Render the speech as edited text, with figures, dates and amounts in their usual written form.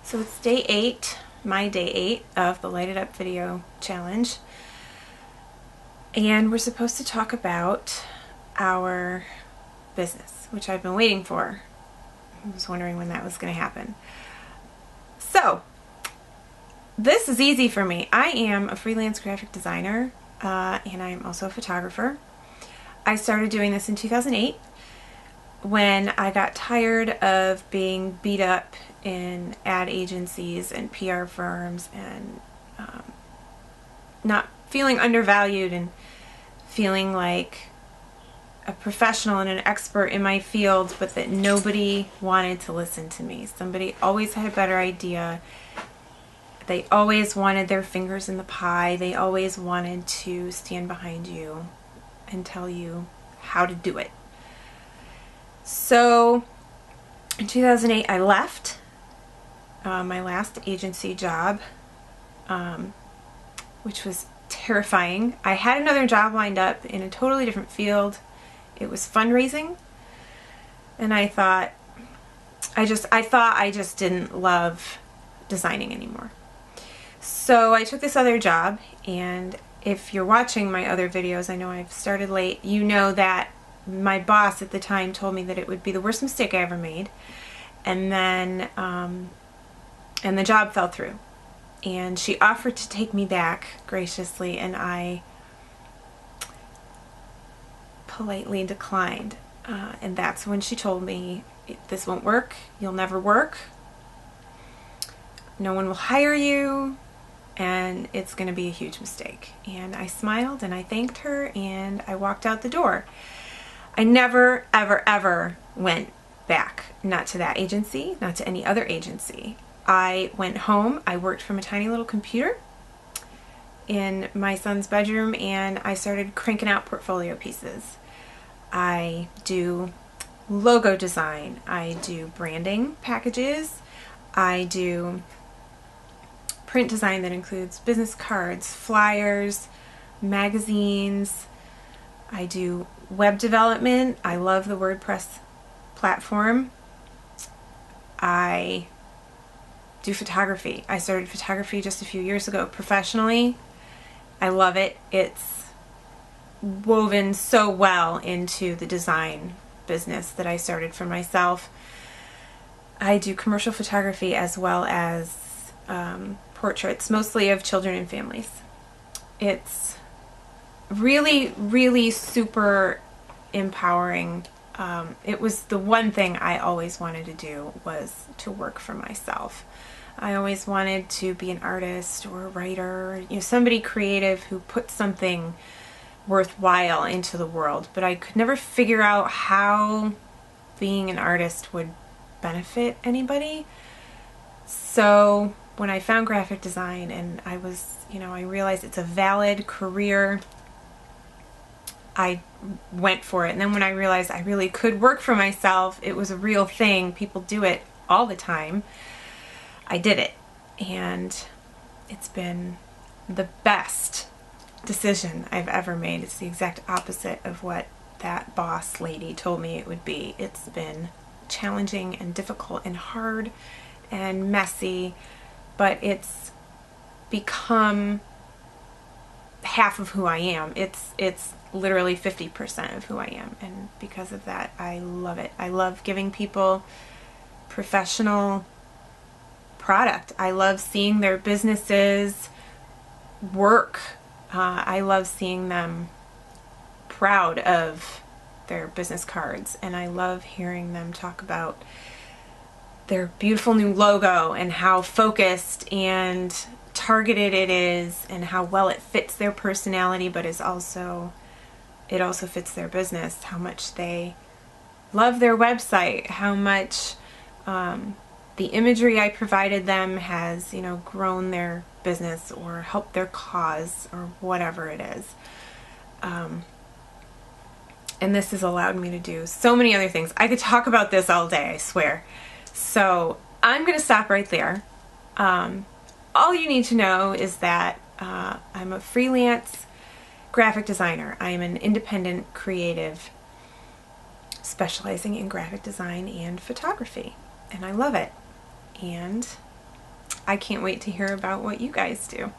So it's day 8, my day 8 of the Light It Up video challenge. And we're supposed to talk about our business, which I've been waiting for. I was wondering when that was going to happen. So, this is easy for me. I am a freelance graphic designer, and I'm also a photographer. I started doing this in 2008 when I got tired of being beat up in ad agencies and PR firms and not feeling undervalued and feeling like a professional and an expert in my field, but that nobody wanted to listen to me. Somebody always had a better idea. They always wanted their fingers in the pie. They always wanted to stand behind you and tell you how to do it. So in 2008, I left my last agency job, which was terrifying. I had another job lined up in a totally different field. It was fundraising, and I thought I just didn't love designing anymore. So I took this other job, and if you're watching my other videos, I know I've started late, you know that my boss at the time told me that it would be the worst mistake I ever made, and then and the job fell through, and she offered to take me back graciously, and I politely declined, and that's when she told me, this won't work, you'll never work, no one will hire you, and it's going to be a huge mistake. And I smiled and I thanked her and I walked out the door. I never ever ever went back, not to that agency, not to any other agency. I went home, I worked from a tiny little computer in my son's bedroom, and I started cranking out portfolio pieces. I do logo design, I do branding packages, I do print design that includes business cards, flyers, magazines. I do web development. I love the WordPress platform. I do photography. I started photography just a few years ago professionally. I love it. It's woven so well into the design business that I started for myself. I do commercial photography as well as portraits, mostly of children and families. It's really, really super empowering. It was the one thing I always wanted to do, was to work for myself. I always wanted to be an artist or a writer, somebody creative who put something worthwhile into the world, but I could never figure out how being an artist would benefit anybody. So when I found graphic design and I realized it's a valid career, I went for it. And then when I realized I really could work for myself, it was a real thing, people do it all the time, I did it. And it's been the best decision I've ever made. It's the exact opposite of what that boss lady told me it would be. It's been challenging and difficult and hard and messy, but it's become half of who I am. It's literally 50% of who I am, and because of that, I love it. I love giving people professional product. I love seeing their businesses work. I love seeing them proud of their business cards, and I love hearing them talk about their beautiful new logo and how focused and targeted it is and how well it fits their personality, but it also fits their business, how much they love their website, how much the imagery I provided them has grown their business or helped their cause or whatever it is. And this has allowed me to do so many other things. I could talk about this all day, I swear. So I'm going to stop right there. All you need to know is that I'm a freelance graphic designer. I am an independent creative specializing in graphic design and photography, and I love it. And I can't wait to hear about what you guys do.